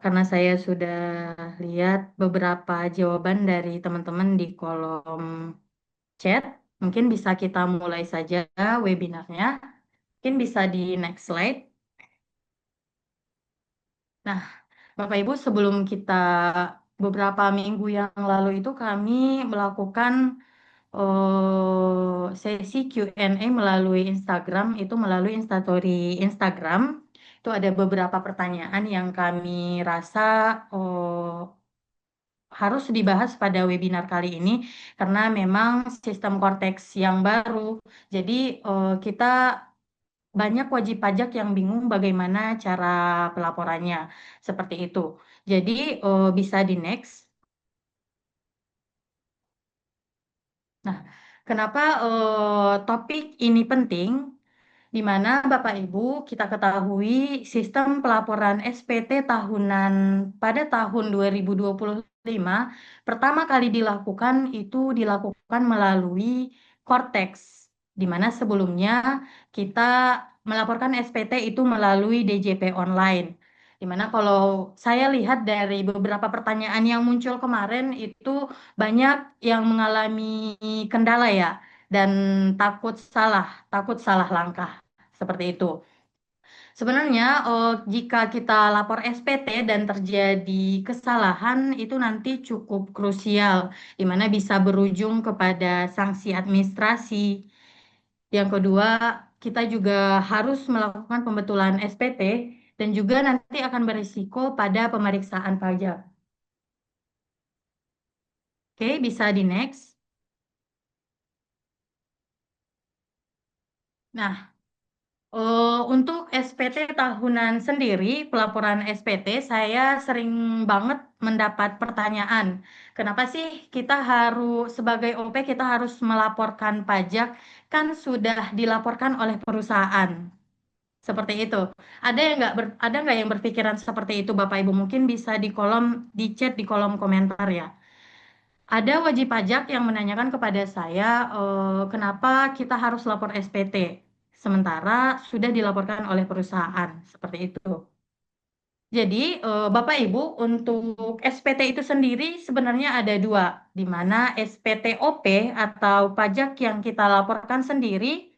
karena saya sudah lihat beberapa jawaban dari teman-teman di kolom chat, mungkin bisa kita mulai saja webinarnya. Mungkin bisa di next slide. Nah, Bapak Ibu, sebelum kita beberapa minggu yang lalu itu kami melakukan sesi Q&A melalui Instagram, itu melalui instastory Instagram. Itu ada beberapa pertanyaan yang kami rasa harus dibahas pada webinar kali ini karena memang sistem Cortex yang baru. Jadi kita banyak wajib pajak yang bingung bagaimana cara pelaporannya. Seperti itu. Jadi bisa di next. Nah, kenapa topik ini penting? Di mana Bapak Ibu kita ketahui sistem pelaporan SPT tahunan pada tahun 2025 pertama kali dilakukan itu dilakukan melalui Cortex, di mana sebelumnya kita melaporkan SPT itu melalui DJP online. Di mana kalau saya lihat dari beberapa pertanyaan yang muncul kemarin itu banyak yang mengalami kendala ya dan takut salah langkah. Seperti itu. Sebenarnya, jika kita lapor SPT dan terjadi kesalahan, itu nanti cukup krusial, di mana bisa berujung kepada sanksi administrasi. Yang kedua, kita juga harus melakukan pembetulan SPT dan juga nanti akan berisiko pada pemeriksaan pajak. Oke, bisa di next. Nah, untuk SPT tahunan sendiri, pelaporan SPT, saya sering banget mendapat pertanyaan, kenapa sih kita harus, sebagai OP, kita harus melaporkan pajak, kan sudah dilaporkan oleh perusahaan. Seperti itu. Ada nggak yang berpikiran seperti itu, Bapak Ibu? Mungkin bisa di chat di kolom komentar ya. Ada wajib pajak yang menanyakan kepada saya, kenapa kita harus lapor SPT, sementara sudah dilaporkan oleh perusahaan, seperti itu. Jadi, Bapak Ibu, untuk SPT itu sendiri sebenarnya ada dua, di mana SPT OP atau pajak yang kita laporkan sendiri,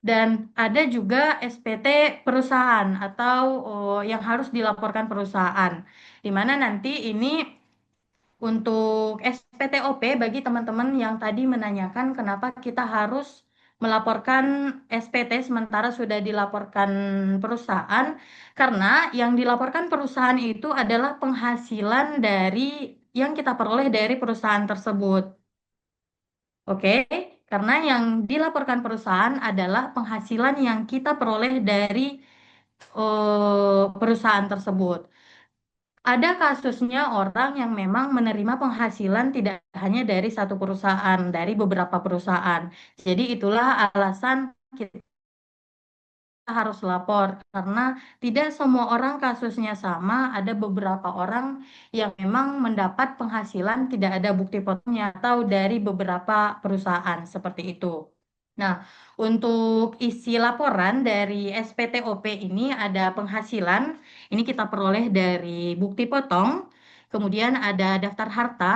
dan ada juga SPT perusahaan atau yang harus dilaporkan perusahaan, di mana nanti ini untuk SPTOP bagi teman-teman yang tadi menanyakan kenapa kita harus melaporkan SPT sementara sudah dilaporkan perusahaan, karena yang dilaporkan perusahaan itu adalah penghasilan dari yang kita peroleh dari perusahaan tersebut. Oke, karena yang dilaporkan perusahaan adalah penghasilan yang kita peroleh dari perusahaan tersebut. Ada kasusnya orang yang memang menerima penghasilan tidak hanya dari satu perusahaan, dari beberapa perusahaan. Jadi itulah alasan kita harus lapor, karena tidak semua orang kasusnya sama. Ada beberapa orang yang memang mendapat penghasilan tidak ada bukti potongnya atau dari beberapa perusahaan seperti itu. Nah, untuk isi laporan dari SPTOP ini ada penghasilan, ini kita peroleh dari bukti potong, kemudian ada daftar harta.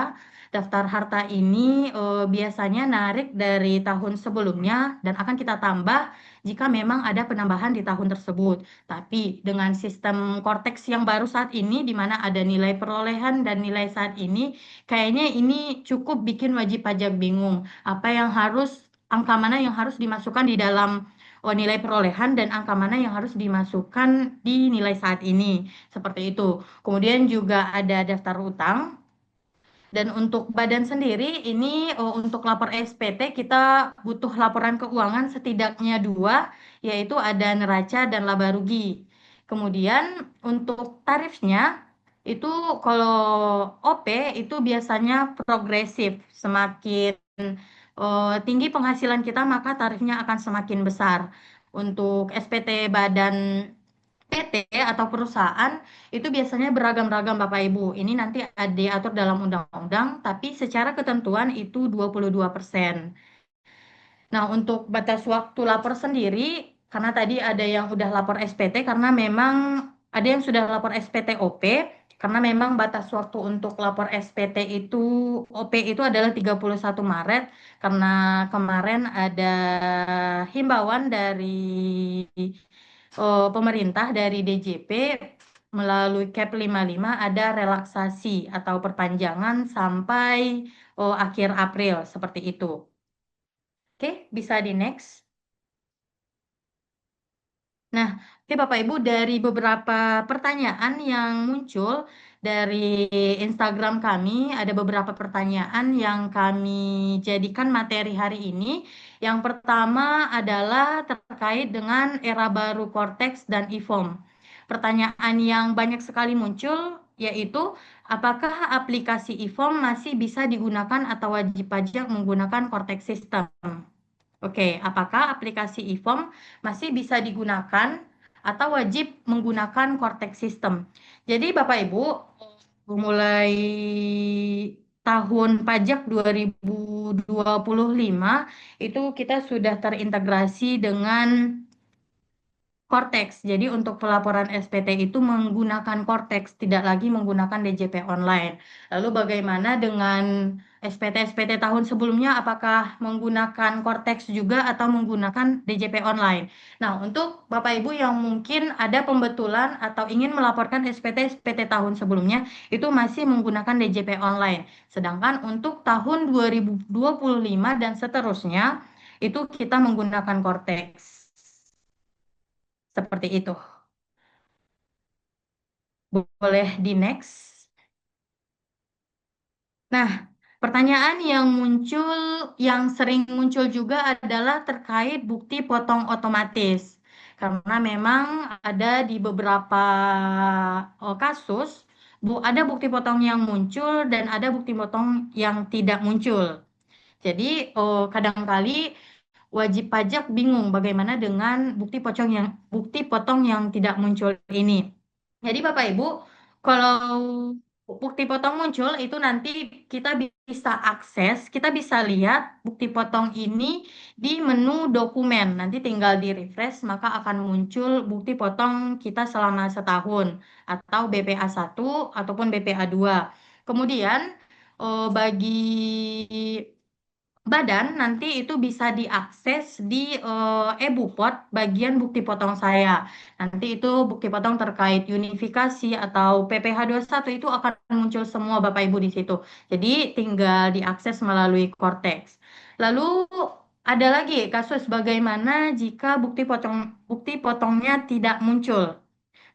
Daftar harta ini biasanya narik dari tahun sebelumnya dan akan kita tambah jika memang ada penambahan di tahun tersebut. Tapi dengan sistem Cortex yang baru saat ini, di mana ada nilai perolehan dan nilai saat ini, kayaknya ini cukup bikin wajib pajak bingung. Apa yang harus angka mana yang harus dimasukkan di dalam nilai perolehan dan angka mana yang harus dimasukkan di nilai saat ini. Seperti itu. Kemudian juga ada daftar utang. Dan untuk badan sendiri, ini untuk lapor SPT kita butuh laporan keuangan setidaknya dua, yaitu ada neraca dan laba rugi. Kemudian untuk tarifnya, itu kalau OP itu biasanya progresif, semakin tinggi penghasilan kita maka tarifnya akan semakin besar. Untuk SPT badan PT atau perusahaan itu biasanya beragam-ragam Bapak Ibu. Ini nanti ada diatur dalam undang-undang, tapi secara ketentuan itu 22%. Nah, untuk batas waktu lapor sendiri, karena tadi ada yang udah lapor SPT, karena memang ada yang sudah lapor SPTOP, Karena memang batas waktu untuk lapor SPT itu, OP itu adalah 31 Maret, karena kemarin ada himbauan dari pemerintah dari DJP melalui Cap 55 ada relaksasi atau perpanjangan sampai akhir April seperti itu. Oke, bisa di next. Nah, oke Bapak Ibu, dari beberapa pertanyaan yang muncul dari Instagram kami, ada beberapa pertanyaan yang kami jadikan materi hari ini. Yang pertama adalah terkait dengan era baru Cortex dan IFOM. Pertanyaan yang banyak sekali muncul yaitu apakah aplikasi IFOM masih bisa digunakan atau wajib pajak menggunakan Cortex System? Oke, apakah aplikasi e-form masih bisa digunakan atau wajib menggunakan Cortex System? Jadi Bapak Ibu, mulai tahun pajak 2025 itu kita sudah terintegrasi dengan Cortex. Jadi untuk pelaporan SPT itu menggunakan Cortex, tidak lagi menggunakan DJP online. Lalu bagaimana dengan SPT-SPT tahun sebelumnya? Apakah menggunakan Cortex juga atau menggunakan DJP online? Nah, untuk Bapak Ibu yang mungkin ada pembetulan atau ingin melaporkan SPT-SPT tahun sebelumnya, itu masih menggunakan DJP online. Sedangkan untuk tahun 2025 dan seterusnya, itu kita menggunakan Cortex. Seperti itu. Boleh di next. Nah, pertanyaan yang muncul, yang sering muncul juga adalah terkait bukti potong otomatis. Karena memang ada di beberapa kasus, ada bukti potong yang muncul dan ada bukti potong yang tidak muncul. Jadi, kadangkali wajib pajak bingung bagaimana dengan bukti potong yang tidak muncul ini. Jadi Bapak Ibu, kalau bukti potong muncul itu nanti kita bisa akses, kita bisa lihat bukti potong ini di menu dokumen. Nanti tinggal di refresh maka akan muncul bukti potong kita selama setahun atau BPA 1 ataupun BPA 2. Kemudian bagi badan nanti itu bisa diakses di e-Bupot bagian bukti potong saya. Nanti itu bukti potong terkait unifikasi atau PPh satu itu akan muncul semua Bapak Ibu di situ. Jadi tinggal diakses melalui Cortex. Lalu ada lagi kasus bagaimana jika bukti potongnya tidak muncul.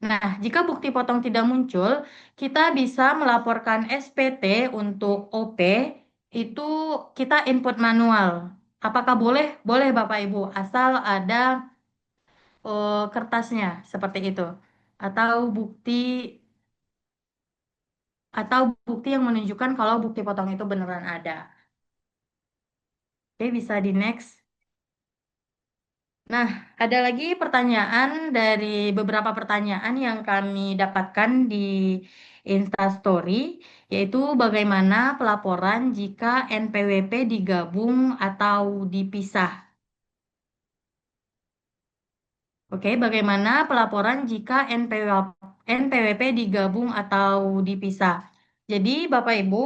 Nah, jika bukti potong tidak muncul, kita bisa melaporkan SPT untuk OP itu kita input manual. Apakah boleh? Boleh Bapak Ibu, asal ada kertasnya seperti itu. Atau bukti yang menunjukkan kalau bukti potong itu beneran ada. Oke, bisa di next. Nah, ada lagi pertanyaan dari beberapa pertanyaan yang kami dapatkan di Instastory, yaitu bagaimana pelaporan jika NPWP digabung atau dipisah. Oke, bagaimana pelaporan jika NPWP digabung atau dipisah? Jadi, Bapak Ibu,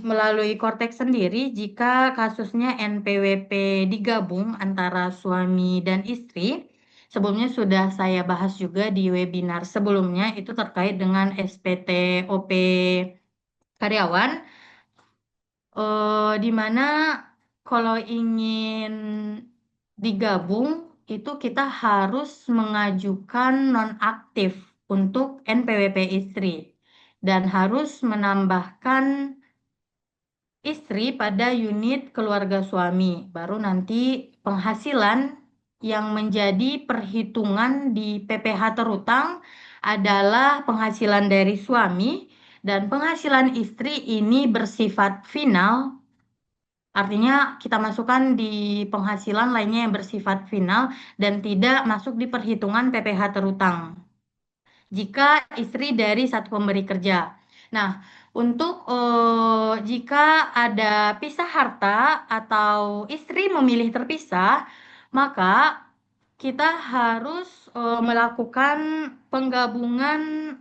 melalui Kortex sendiri, jika kasusnya NPWP digabung antara suami dan istri, sebelumnya sudah saya bahas juga di webinar sebelumnya, itu terkait dengan SPT OP karyawan, di mana kalau ingin digabung itu kita harus mengajukan nonaktif untuk NPWP istri dan harus menambahkan istri pada unit keluarga suami. Baru nanti penghasilan yang menjadi perhitungan di PPh terutang adalah penghasilan dari suami dan penghasilan istri ini bersifat final. Artinya kita masukkan di penghasilan lainnya yang bersifat final dan tidak masuk di perhitungan PPh terutang jika istri dari satu pemberi kerja. Nah, untuk jika ada pisah harta atau istri memilih terpisah, maka kita harus melakukan penggabungan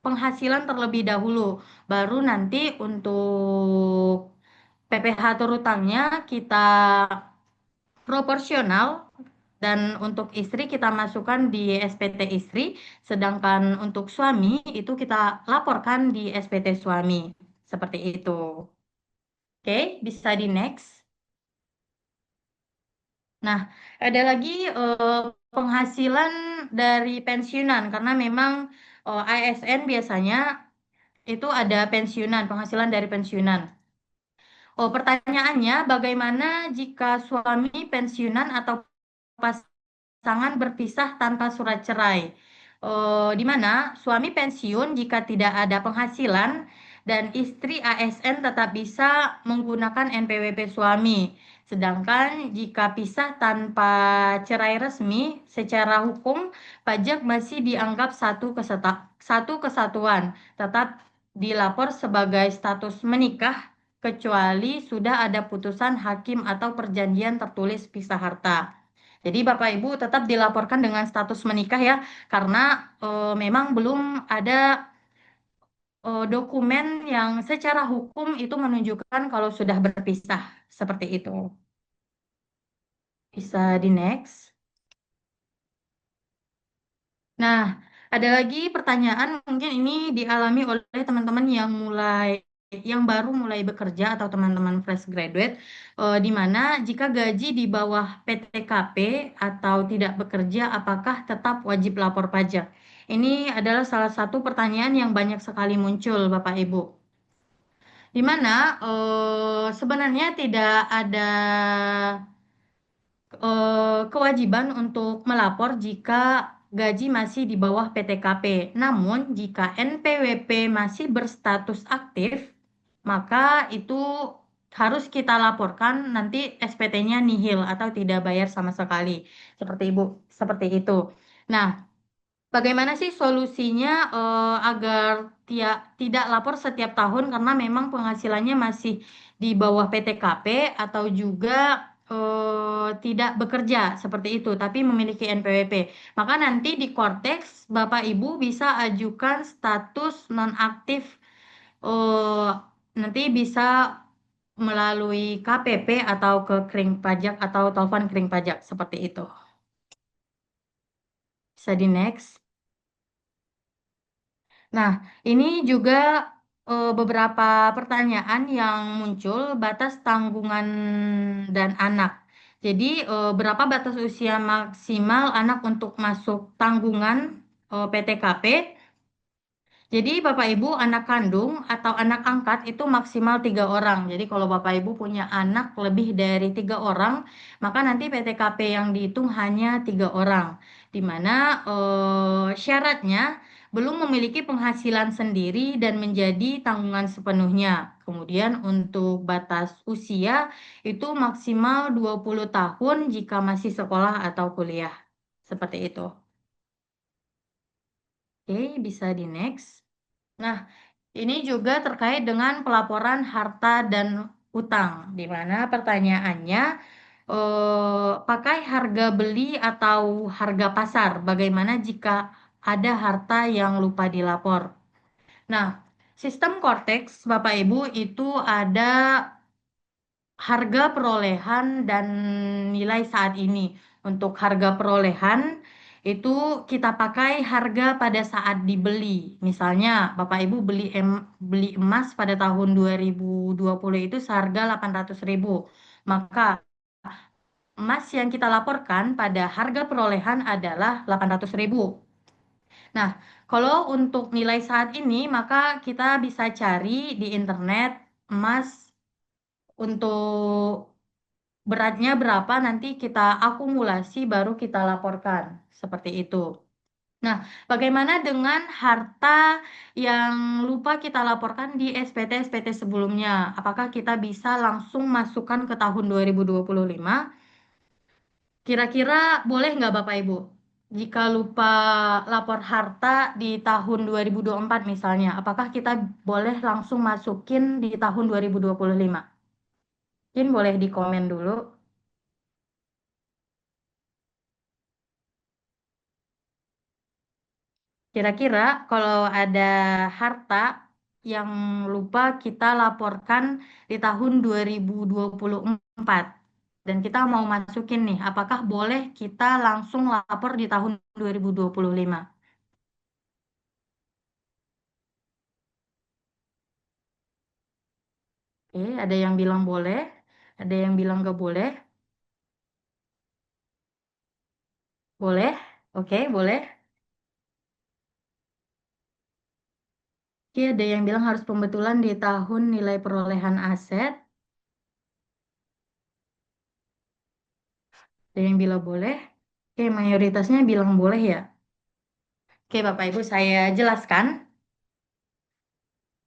penghasilan terlebih dahulu. Baru nanti untuk PPh terutangnya kita proporsional dan untuk istri kita masukkan di SPT istri, sedangkan untuk suami itu kita laporkan di SPT suami. Seperti itu. Oke, bisa di next. Nah, ada lagi penghasilan dari pensiunan karena memang ASN biasanya itu ada pensiunan, penghasilan dari pensiunan. Oh, pertanyaannya, bagaimana jika suami pensiunan atau pasangan berpisah tanpa surat cerai? Di mana suami pensiun jika tidak ada penghasilan dan istri ASN tetap bisa menggunakan NPWP suami. Sedangkan jika pisah tanpa cerai resmi, secara hukum pajak masih dianggap satu kesatuan, tetap dilapor sebagai status menikah kecuali sudah ada putusan hakim atau perjanjian tertulis pisah harta. Jadi Bapak Ibu tetap dilaporkan dengan status menikah ya, karena memang belum ada dokumen yang secara hukum itu menunjukkan kalau sudah berpisah seperti itu. Bisa di next. Nah, ada lagi pertanyaan mungkin ini dialami oleh teman-teman yang baru mulai bekerja atau teman-teman fresh graduate, di mana jika gaji di bawah PTKP atau tidak bekerja, apakah tetap wajib lapor pajak? Ini adalah salah satu pertanyaan yang banyak sekali muncul, Bapak Ibu. Di mana sebenarnya tidak ada kewajiban untuk melapor jika gaji masih di bawah PTKP. Namun, jika NPWP masih berstatus aktif, maka itu harus kita laporkan nanti SPT-nya nihil atau tidak bayar sama sekali. Seperti itu. Nah, bagaimana sih solusinya agar tidak lapor setiap tahun karena memang penghasilannya masih di bawah PTKP atau juga tidak bekerja seperti itu, tapi memiliki NPWP. Maka nanti di Cortex Bapak Ibu bisa ajukan status nonaktif, eh, nanti bisa melalui KPP atau ke Kring Pajak atau telepon Kring Pajak seperti itu. Bisa di next. Nah, ini juga beberapa pertanyaan yang muncul batas tanggungan dan anak. Jadi, berapa batas usia maksimal anak untuk masuk tanggungan PTKP? Jadi Bapak Ibu anak kandung atau anak angkat itu maksimal 3 orang. Jadi kalau Bapak Ibu punya anak lebih dari 3 orang, maka nanti PTKP yang dihitung hanya 3 orang. Di mana syaratnya belum memiliki penghasilan sendiri dan menjadi tanggungan sepenuhnya. Kemudian untuk batas usia itu maksimal 20 tahun jika masih sekolah atau kuliah. Seperti itu. Oke, bisa di next. Nah, ini juga terkait dengan pelaporan harta dan utang, di mana pertanyaannya pakai harga beli atau harga pasar. Bagaimana jika ada harta yang lupa dilapor? Nah, sistem Cortex, Bapak Ibu, itu ada harga perolehan dan nilai saat ini. Untuk harga perolehan itu kita pakai harga pada saat dibeli. Misalnya Bapak Ibu beli emas pada tahun 2020 itu seharga 800.000. Maka emas yang kita laporkan pada harga perolehan adalah 800.000. Nah, kalau untuk nilai saat ini maka kita bisa cari di internet emas untuk beratnya berapa nanti kita akumulasi baru kita laporkan. Seperti itu. Nah, bagaimana dengan harta yang lupa kita laporkan di SPT-SPT sebelumnya? Apakah kita bisa langsung masukkan ke tahun 2025? Kira-kira boleh nggak Bapak Ibu? Jika lupa lapor harta di tahun 2024 misalnya, apakah kita boleh langsung masukin di tahun 2025? Mungkin boleh di komen dulu. Kira-kira kalau ada harta yang lupa kita laporkan di tahun 2024 dan kita mau masukin nih, apakah boleh kita langsung lapor di tahun 2025? Oke, ada yang bilang boleh, ada yang bilang nggak boleh. Boleh? Oke, boleh. Oke, ada yang bilang harus pembetulan di tahun nilai perolehan aset. Ada yang bilang boleh. Oke, mayoritasnya bilang boleh ya. Oke, Bapak Ibu, saya jelaskan.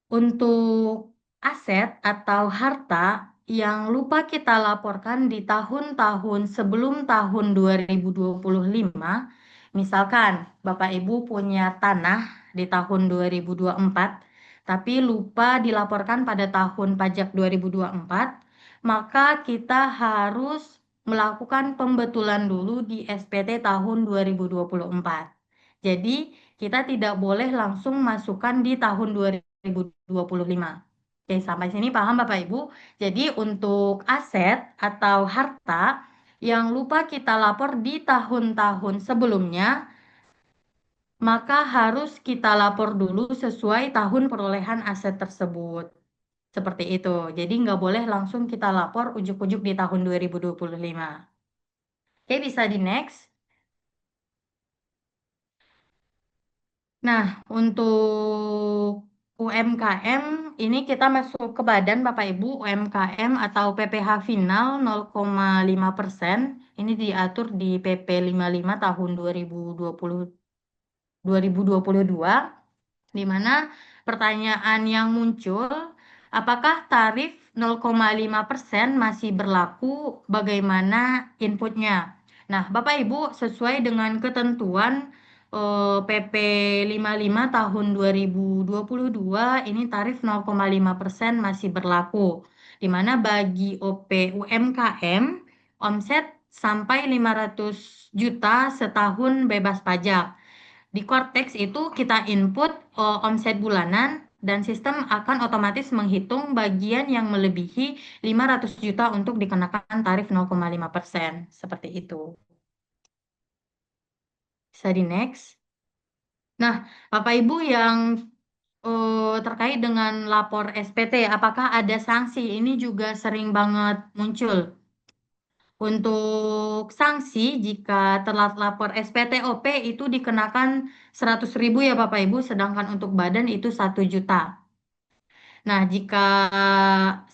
Untuk aset atau harta yang lupa kita laporkan di tahun-tahun sebelum tahun 2025, misalkan Bapak Ibu punya tanah di tahun 2024, tapi lupa dilaporkan pada tahun pajak 2024, maka kita harus melakukan pembetulan dulu di SPT tahun 2024. Jadi, kita tidak boleh langsung masukkan di tahun 2025. Oke, sampai sini paham Bapak Ibu? Jadi untuk aset atau harta yang lupa kita lapor di tahun-tahun sebelumnya, maka harus kita lapor dulu sesuai tahun perolehan aset tersebut. Seperti itu. Jadi nggak boleh langsung kita lapor ujuk-ujuk di tahun 2025. Oke, bisa di next. Nah, untuk UMKM ini kita masuk ke badan Bapak Ibu UMKM atau PPh final 0,5%. Ini diatur di PP 55 tahun 2022, di mana pertanyaan yang muncul, apakah tarif 0,5% masih berlaku? Bagaimana inputnya? Nah, Bapak Ibu, sesuai dengan ketentuan PP 55 tahun 2022, ini tarif 0,5% masih berlaku, di mana bagi OP UMKM, omset sampai 500 juta setahun bebas pajak. Di Cortex itu kita input omset bulanan dan sistem akan otomatis menghitung bagian yang melebihi 500 juta untuk dikenakan tarif 0,5%. Seperti itu. Bisa di next. Nah, Bapak Ibu yang terkait dengan lapor SPT, apakah ada sanksi? Ini juga sering banget muncul. Untuk sanksi, jika telat lapor SPTOP itu dikenakan 100.000 ya Bapak Ibu, sedangkan untuk badan itu 1 juta. Nah,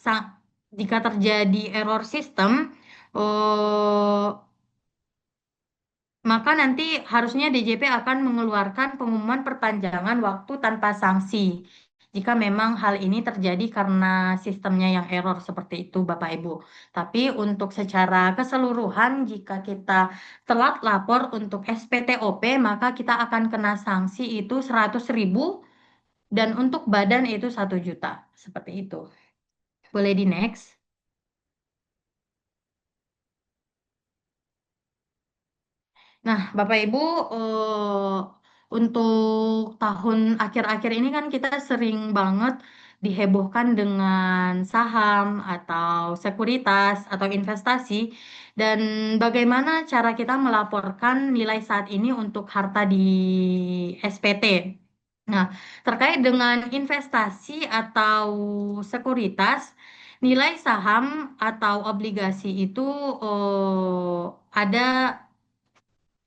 sang- jika terjadi error sistem, eh, maka nanti harusnya DJP akan mengeluarkan pengumuman perpanjangan waktu tanpa sanksi. Jika memang hal ini terjadi karena sistemnya yang error seperti itu, Bapak Ibu. Tapi untuk secara keseluruhan, jika kita telat lapor untuk SPTOP, maka kita akan kena sanksi itu 100.000 dan untuk badan itu 1 juta. Seperti itu. Boleh di next. Nah, Bapak Ibu, untuk tahun akhir-akhir ini kan kita sering banget dihebohkan dengan saham atau sekuritas atau investasi dan bagaimana cara kita melaporkan nilai saat ini untuk harta di SPT. Nah, terkait dengan investasi atau sekuritas, nilai saham atau obligasi itu ada.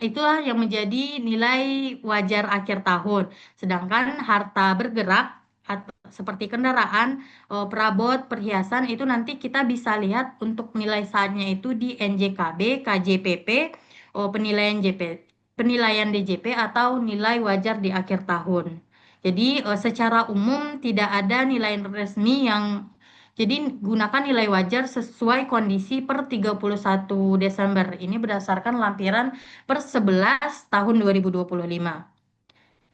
Itulah yang menjadi nilai wajar akhir tahun. Sedangkan harta bergerak atau seperti kendaraan, perabot, perhiasan itu nanti kita bisa lihat untuk nilai saatnya itu di NJKB, KJPP, penilaian penilaian DJP atau nilai wajar di akhir tahun. Jadi secara umum tidak ada nilai resmi yang jadi gunakan nilai wajar sesuai kondisi per 31 Desember. Ini berdasarkan lampiran per 11 tahun 2025.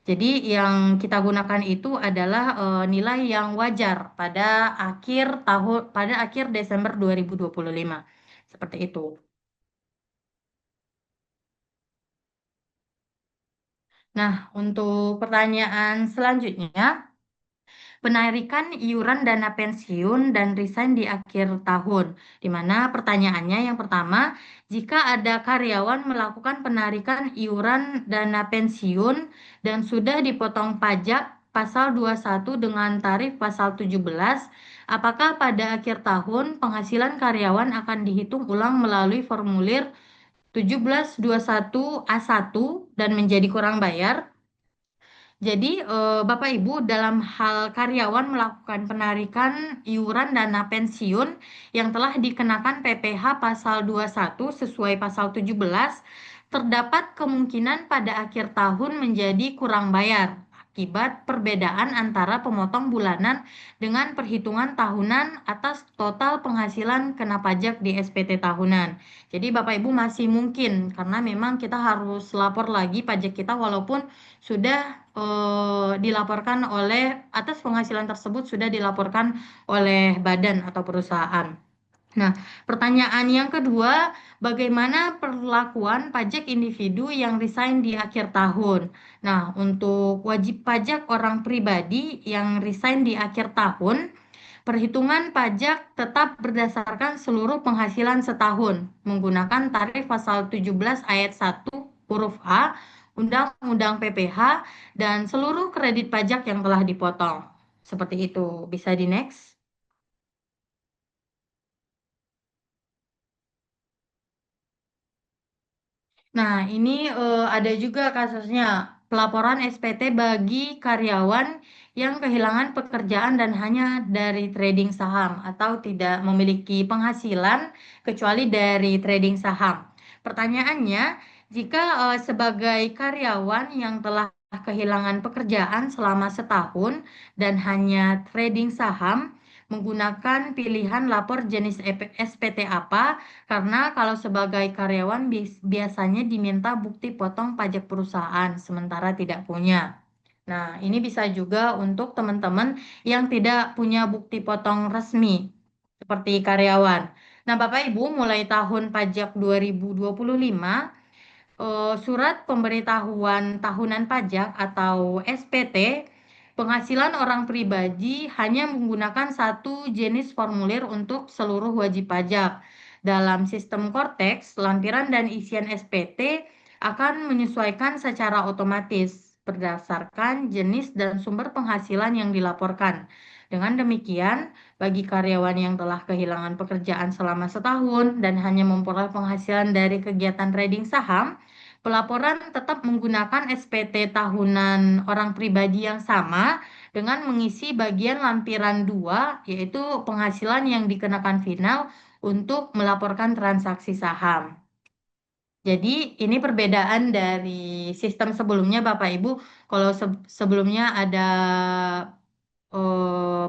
Jadi yang kita gunakan itu adalah nilai yang wajar pada akhir Desember 2025. Seperti itu. Nah, untuk pertanyaan selanjutnya, penarikan iuran dana pensiun dan resign di akhir tahun. Di mana pertanyaannya yang pertama, jika ada karyawan melakukan penarikan iuran dana pensiun dan sudah dipotong pajak pasal 21 dengan tarif pasal 17, apakah pada akhir tahun penghasilan karyawan akan dihitung ulang melalui formulir 1721A1 dan menjadi kurang bayar? Jadi, Bapak Ibu, dalam hal karyawan melakukan penarikan iuran dana pensiun yang telah dikenakan PPh pasal 21 sesuai pasal 17, terdapat kemungkinan pada akhir tahun menjadi kurang bayar akibat perbedaan antara pemotong bulanan dengan perhitungan tahunan atas total penghasilan kena pajak di SPT tahunan. Jadi Bapak Ibu masih mungkin karena memang kita harus lapor lagi pajak kita walaupun sudah dilaporkan oleh atas penghasilan tersebut sudah dilaporkan oleh badan atau perusahaan. Nah, pertanyaan yang kedua, bagaimana perlakuan pajak individu yang resign di akhir tahun? Nah, untuk wajib pajak orang pribadi yang resign di akhir tahun, perhitungan pajak tetap berdasarkan seluruh penghasilan setahun menggunakan tarif pasal 17 ayat 1 huruf A Undang-Undang PPh dan seluruh kredit pajak yang telah dipotong. Seperti itu. Bisa di next. Nah, ini ada juga kasusnya pelaporan SPT bagi karyawan yang kehilangan pekerjaan dan hanya dari trading saham atau tidak memiliki penghasilan kecuali dari trading saham. Pertanyaannya, jika sebagai karyawan yang telah kehilangan pekerjaan selama setahun dan hanya trading saham menggunakan pilihan lapor jenis SPT apa? Karena kalau sebagai karyawan biasanya diminta bukti potong pajak perusahaan, sementara tidak punya. Nah, ini bisa juga untuk teman-teman yang tidak punya bukti potong resmi, seperti karyawan. Nah, Bapak Ibu, mulai tahun pajak 2025, surat pemberitahuan tahunan pajak atau SPT, penghasilan orang pribadi hanya menggunakan satu jenis formulir untuk seluruh wajib pajak. Dalam sistem Cortex, lampiran dan isian SPT akan menyesuaikan secara otomatis berdasarkan jenis dan sumber penghasilan yang dilaporkan. Dengan demikian, bagi karyawan yang telah kehilangan pekerjaan selama setahun dan hanya memperoleh penghasilan dari kegiatan trading saham, pelaporan tetap menggunakan SPT tahunan orang pribadi yang sama dengan mengisi bagian lampiran 2, yaitu penghasilan yang dikenakan final untuk melaporkan transaksi saham. Jadi ini perbedaan dari sistem sebelumnya Bapak Ibu. Kalau sebelumnya ada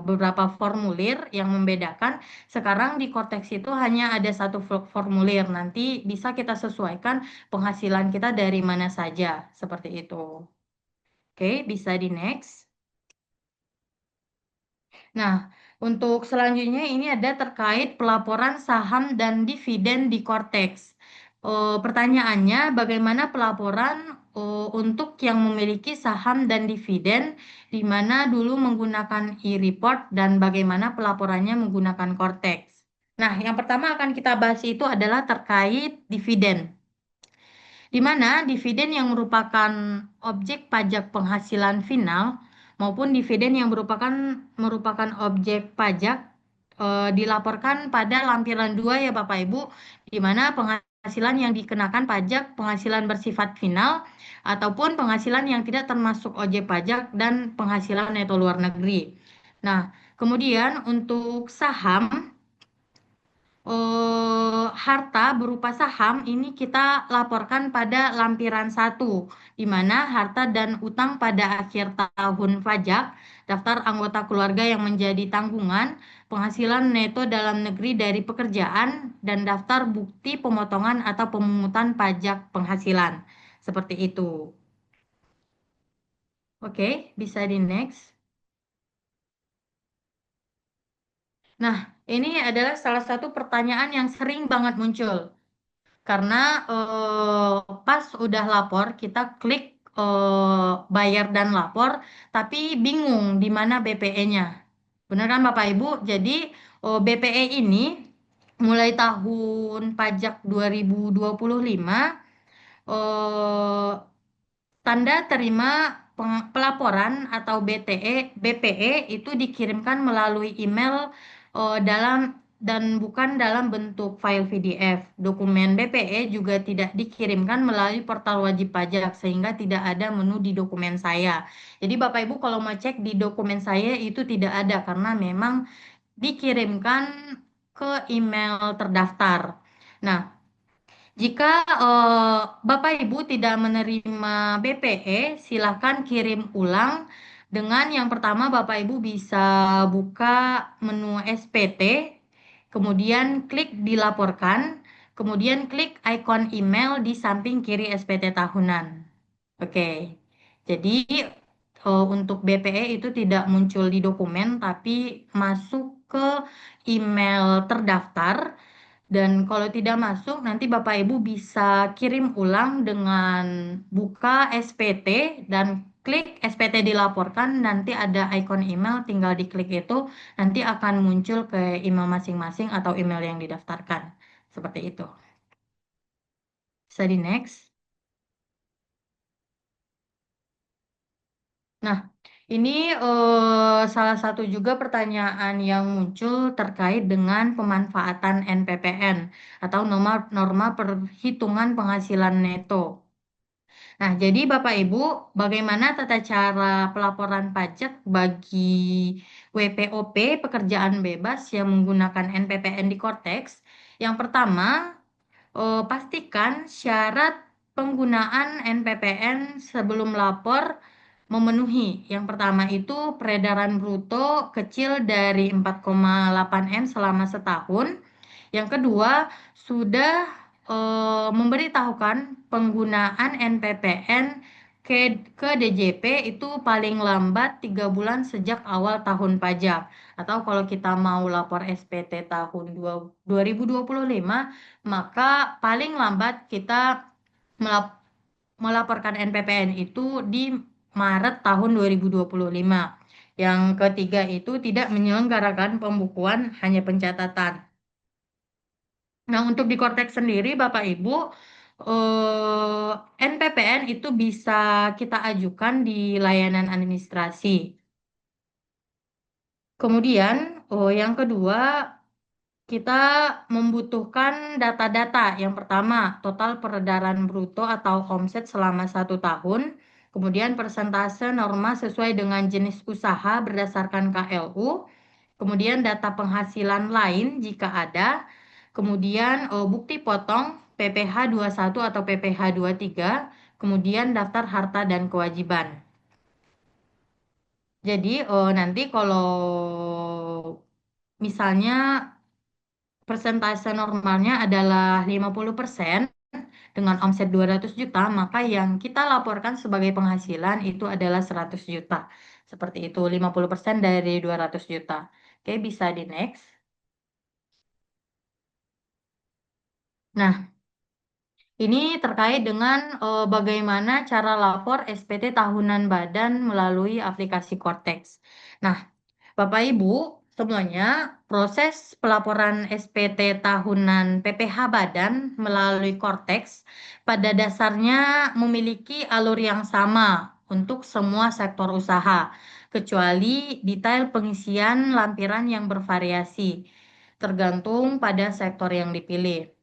beberapa formulir yang membedakan, sekarang di Cortex itu hanya ada satu formulir. Nanti bisa kita sesuaikan penghasilan kita dari mana saja, seperti itu. Oke, bisa di next. Nah, untuk selanjutnya ini ada terkait pelaporan saham dan dividen di Cortex. Pertanyaannya, bagaimana pelaporan untuk yang memiliki saham dan dividen, di mana dulu menggunakan e-report dan bagaimana pelaporannya menggunakan Cortex. Nah, yang pertama akan kita bahas itu adalah terkait dividen di mana dividen yang merupakan objek pajak penghasilan final maupun dividen yang merupakan objek pajak dilaporkan pada lampiran 2 ya Bapak Ibu, di mana penghasilan yang dikenakan pajak penghasilan bersifat final ataupun penghasilan yang tidak termasuk objek pajak dan penghasilan neto luar negeri. Nah, kemudian untuk saham harta berupa saham ini kita laporkan pada lampiran satu, di mana harta dan utang pada akhir tahun pajak, daftar anggota keluarga yang menjadi tanggungan, penghasilan neto dalam negeri dari pekerjaan, dan daftar bukti pemotongan atau pemungutan pajak penghasilan. Seperti itu. Oke, bisa di next. Nah, ini adalah salah satu pertanyaan yang sering banget muncul. Karena pas udah lapor, kita klik bayar dan lapor, tapi bingung di mana BPE-nya. Benar kan Bapak Ibu? Jadi BPE ini mulai tahun pajak 2025 eh, tanda terima pelaporan atau BPE itu dikirimkan melalui email dalam dan bukan dalam bentuk file PDF. Dokumen BPE juga tidak dikirimkan melalui portal wajib pajak sehingga tidak ada menu di dokumen saya. Jadi Bapak Ibu kalau mau cek di dokumen saya itu tidak ada karena memang dikirimkan ke email terdaftar. Nah, jika Bapak Ibu tidak menerima BPE, silakan kirim ulang dengan yang pertama Bapak Ibu bisa buka menu SPT, kemudian klik dilaporkan, kemudian klik ikon email di samping kiri SPT tahunan. Oke, jadi untuk BPE itu tidak muncul di dokumen tapi masuk ke email terdaftar dan kalau tidak masuk, nanti Bapak Ibu bisa kirim ulang dengan buka SPT dan klik SPT dilaporkan. Nanti ada icon email, tinggal diklik itu, nanti akan muncul ke email masing-masing atau email yang didaftarkan. Seperti itu. Bisa di next. Nah, ini salah satu juga pertanyaan yang muncul terkait dengan pemanfaatan NPPN atau norma norma perhitungan penghasilan neto. Nah, jadi Bapak Ibu, bagaimana tata cara pelaporan pajak bagi WPOP pekerjaan bebas yang menggunakan NPPN di Cortex? Yang pertama, pastikan syarat penggunaan NPPN sebelum lapor memenuhi. Yang pertama itu peredaran bruto kecil dari 4,8 M selama setahun. Yang kedua, sudah memberitahukan penggunaan NPPN ke DJP itu paling lambat 3 bulan sejak awal tahun pajak. Atau kalau kita mau lapor SPT tahun 2025, maka paling lambat kita melaporkan NPPN itu di Maret tahun 2025. Yang ketiga itu tidak menyelenggarakan pembukuan, hanya pencatatan. Nah, untuk di Cortex sendiri, Bapak Ibu, NPPN itu bisa kita ajukan di layanan administrasi. Kemudian, yang kedua, kita membutuhkan data-data. Yang pertama, total peredaran bruto atau omset selama 1 tahun. Kemudian persentase norma sesuai dengan jenis usaha berdasarkan KLU. Kemudian data penghasilan lain jika ada. Kemudian bukti potong PPh 21 atau PPh 23. Kemudian daftar harta dan kewajiban. Jadi nanti kalau misalnya persentase normalnya adalah 50% dengan omset 200 juta, maka yang kita laporkan sebagai penghasilan itu adalah 100 juta. Seperti itu, 50% dari 200 juta. Oke, bisa di next. Nah, ini terkait dengan bagaimana cara lapor SPT tahunan badan melalui aplikasi Cortex. Nah, Bapak Ibu, semuanya proses pelaporan SPT tahunan PPh Badan melalui Cortex pada dasarnya memiliki alur yang sama untuk semua sektor usaha, kecuali detail pengisian lampiran yang bervariasi, tergantung pada sektor yang dipilih.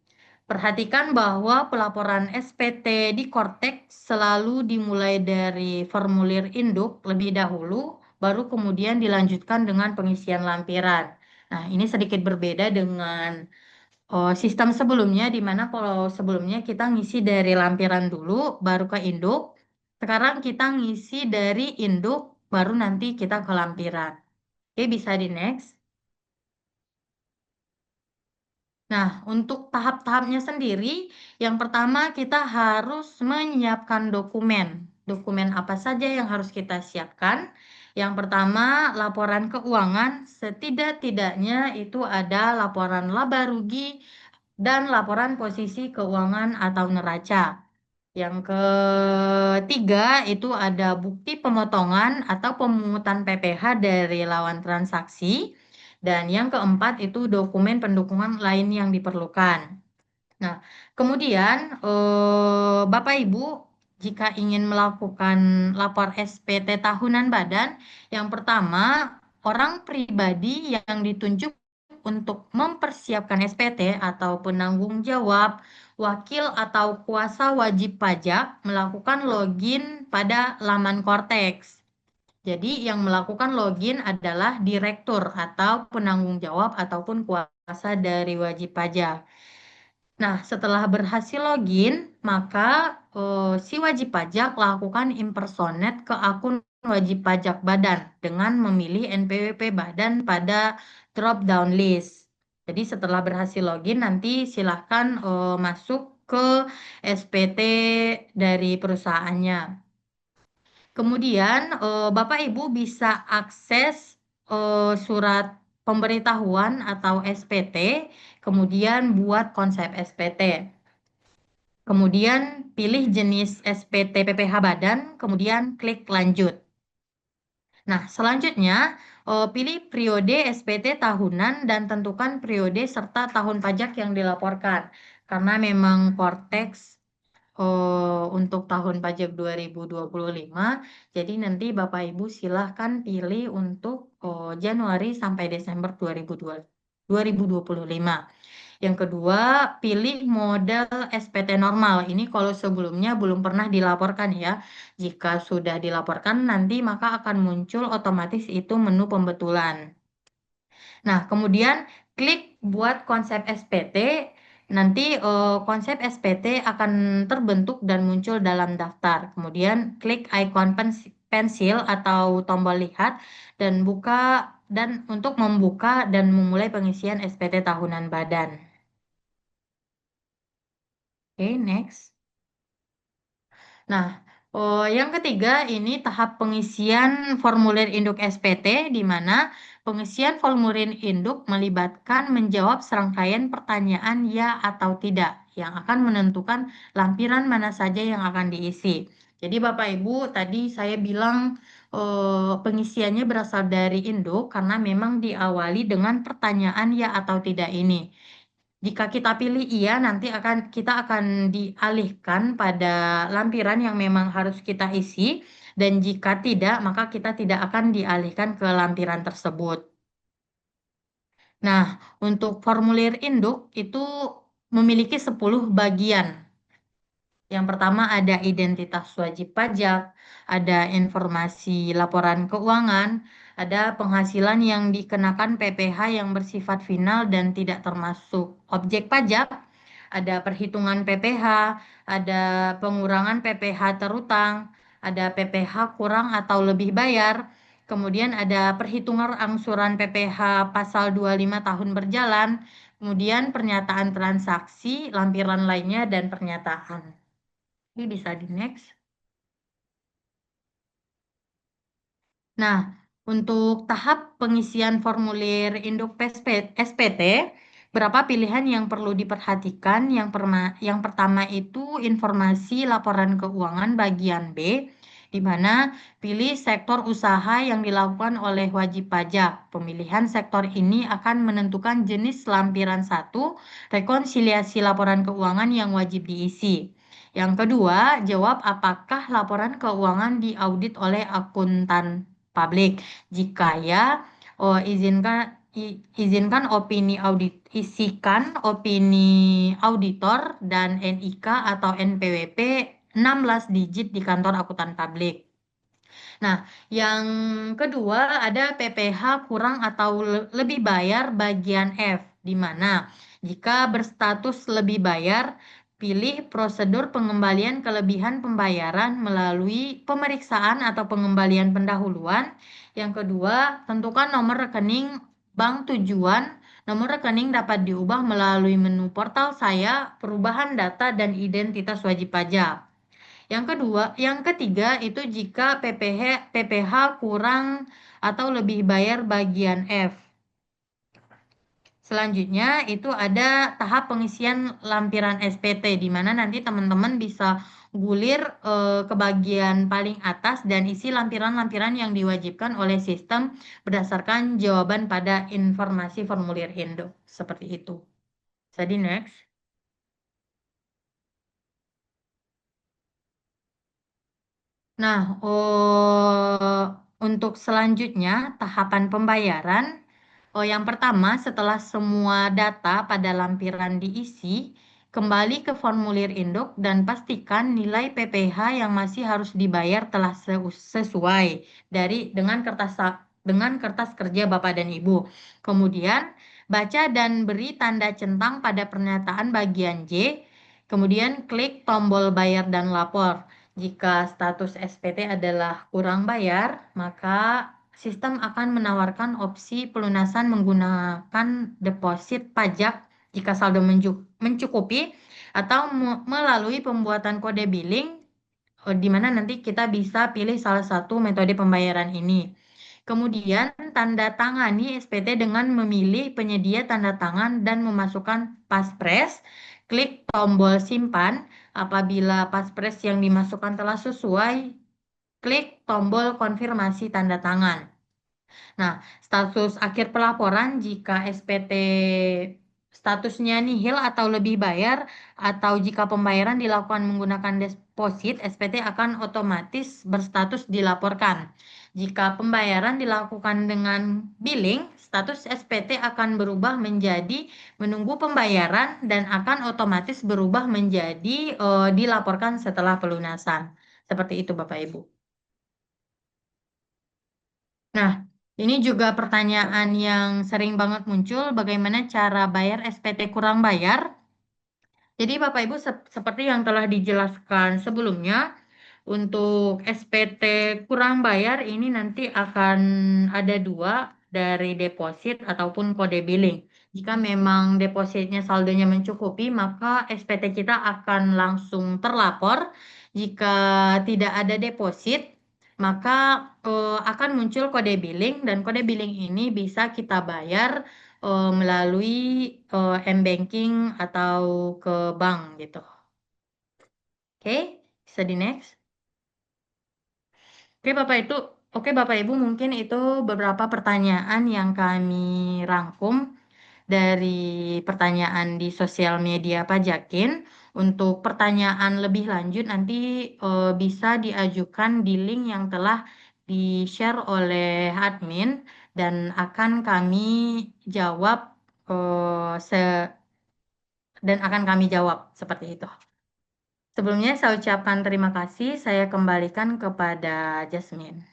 Perhatikan bahwa pelaporan SPT di Cortex selalu dimulai dari formulir induk lebih dahulu, baru kemudian dilanjutkan dengan pengisian lampiran. Nah, ini sedikit berbeda dengan sistem sebelumnya, di mana kalau sebelumnya kita ngisi dari lampiran dulu, baru ke induk. Sekarang kita ngisi dari induk, baru nanti kita ke lampiran. Oke, bisa di next. Nah, untuk tahap-tahapnya sendiri, yang pertama kita harus menyiapkan dokumen. Dokumen apa saja yang harus kita siapkan? Yang pertama, laporan keuangan. Setidak-tidaknya itu ada laporan laba rugi dan laporan posisi keuangan atau neraca. Yang ketiga itu ada bukti pemotongan atau pemungutan PPh dari lawan transaksi. Dan yang keempat itu dokumen pendukungan lain yang diperlukan. Nah, kemudian Bapak Ibu jika ingin melakukan lapor SPT tahunan badan, yang pertama orang pribadi yang ditunjuk untuk mempersiapkan SPT atau penanggung jawab, wakil atau kuasa wajib pajak melakukan login pada laman Cortex. Jadi yang melakukan login adalah direktur atau penanggung jawab ataupun kuasa dari wajib pajak. Nah, setelah berhasil login, maka si wajib pajak lakukan impersonate ke akun wajib pajak badan dengan memilih NPWP badan pada drop down list. Jadi setelah berhasil login, nanti silahkan masuk ke SPT dari perusahaannya. Kemudian Bapak Ibu bisa akses surat pemberitahuan atau SPT, kemudian buat konsep SPT. Kemudian pilih jenis SPT PPh badan, kemudian klik lanjut. Nah, selanjutnya pilih periode SPT tahunan dan tentukan periode serta tahun pajak yang dilaporkan. Karena memang Cortex untuk tahun pajak 2025, jadi nanti Bapak Ibu silahkan pilih untuk Januari sampai Desember 2025. Yang kedua, pilih model SPT normal. Ini kalau sebelumnya belum pernah dilaporkan ya. Jika sudah dilaporkan, nanti maka akan muncul otomatis itu menu pembetulan. Nah, kemudian klik buat konsep SPT. Nanti konsep SPT akan terbentuk dan muncul dalam daftar. Kemudian klik ikon pensil atau tombol lihat dan buka dan untuk membuka dan memulai pengisian SPT tahunan badan. Oke, next. Nah, yang ketiga ini tahap pengisian formulir induk SPT, di mana pengisian formulir induk melibatkan menjawab serangkaian pertanyaan ya atau tidak, yang akan menentukan lampiran mana saja yang akan diisi. Jadi Bapak Ibu, tadi saya bilang pengisiannya berasal dari induk karena memang diawali dengan pertanyaan ya atau tidak ini. Jika kita pilih iya, nanti kita akan dialihkan pada lampiran yang memang harus kita isi, dan jika tidak, maka kita tidak akan dialihkan ke lampiran tersebut. Nah, untuk formulir induk itu memiliki 10 bagian. Yang pertama ada identitas wajib pajak, ada informasi laporan keuangan, ada penghasilan yang dikenakan PPh yang bersifat final dan tidak termasuk objek pajak, ada perhitungan PPh, ada pengurangan PPh terutang, ada PPh kurang atau lebih bayar, kemudian ada perhitungan angsuran PPh pasal 25 tahun berjalan, kemudian pernyataan transaksi, lampiran lainnya, dan pernyataan. Ini bisa di next. Nah, untuk tahap pengisian formulir induk SPT, berapa pilihan yang perlu diperhatikan? Yang pertama itu informasi laporan keuangan bagian B, di mana pilih sektor usaha yang dilakukan oleh wajib pajak. Pemilihan sektor ini akan menentukan jenis lampiran satu, rekonsiliasi laporan keuangan yang wajib diisi. Yang kedua, jawab apakah laporan keuangan diaudit oleh akuntan publik. Jika ya, izinkan opini audit, isikan opini auditor dan NIK atau NPWP 16 digit di kantor akuntan publik. Nah, yang kedua ada PPh kurang atau lebih bayar bagian F, di mana jika berstatus lebih bayar, pilih prosedur pengembalian kelebihan pembayaran melalui pemeriksaan atau pengembalian pendahuluan. Yang kedua, tentukan nomor rekening bank tujuan. Nomor rekening dapat diubah melalui menu portal saya, perubahan data dan identitas wajib pajak. Yang ketiga itu jika PPh kurang atau lebih bayar bagian F. Selanjutnya itu ada tahap pengisian lampiran SPT, di mana nanti teman-teman bisa gulir ke bagian paling atas dan isi lampiran-lampiran yang diwajibkan oleh sistem berdasarkan jawaban pada informasi formulir Indo. Seperti itu. Jadi next. Nah, untuk selanjutnya tahapan pembayaran, yang pertama setelah semua data pada lampiran diisi, kembali ke formulir induk dan pastikan nilai PPh yang masih harus dibayar telah sesuai dengan kertas kerja Bapak dan Ibu. Kemudian baca dan beri tanda centang pada pernyataan bagian J, kemudian klik tombol bayar dan lapor. Jika status SPT adalah kurang bayar, maka sistem akan menawarkan opsi pelunasan menggunakan deposit pajak jika saldo mencukupi atau melalui pembuatan kode billing, di mana nanti kita bisa pilih salah satu metode pembayaran ini. Kemudian tanda tangani SPT dengan memilih penyedia tanda tangan dan memasukkan paspres. Klik tombol simpan. Apabila paspres yang dimasukkan telah sesuai, klik tombol konfirmasi tanda tangan. Nah, status akhir pelaporan jika SPT statusnya nihil atau lebih bayar atau jika pembayaran dilakukan menggunakan deposit, SPT akan otomatis berstatus dilaporkan. Jika pembayaran dilakukan dengan billing, status SPT akan berubah menjadi menunggu pembayaran dan akan otomatis berubah menjadi dilaporkan setelah pelunasan. Seperti itu, Bapak Ibu. Nah, ini juga pertanyaan yang sering banget muncul, bagaimana cara bayar SPT kurang bayar? Jadi Bapak Ibu seperti yang telah dijelaskan sebelumnya, untuk SPT kurang bayar ini nanti akan ada dua dari deposit ataupun kode billing. Jika memang depositnya saldonya mencukupi, maka SPT kita akan langsung terlapor. Jika tidak ada deposit, maka akan muncul kode billing dan kode billing ini bisa kita bayar melalui m-banking atau ke bank gitu. Oke, bisa di next. Oke Bapak itu, oke Bapak Ibu mungkin itu beberapa pertanyaan yang kami rangkum dari pertanyaan di sosial media Pajakin. Untuk pertanyaan lebih lanjut nanti bisa diajukan di link yang telah di-share oleh admin dan akan kami jawab dan akan kami jawab seperti itu. Sebelumnya saya ucapkan terima kasih, saya kembalikan kepada Jasmine.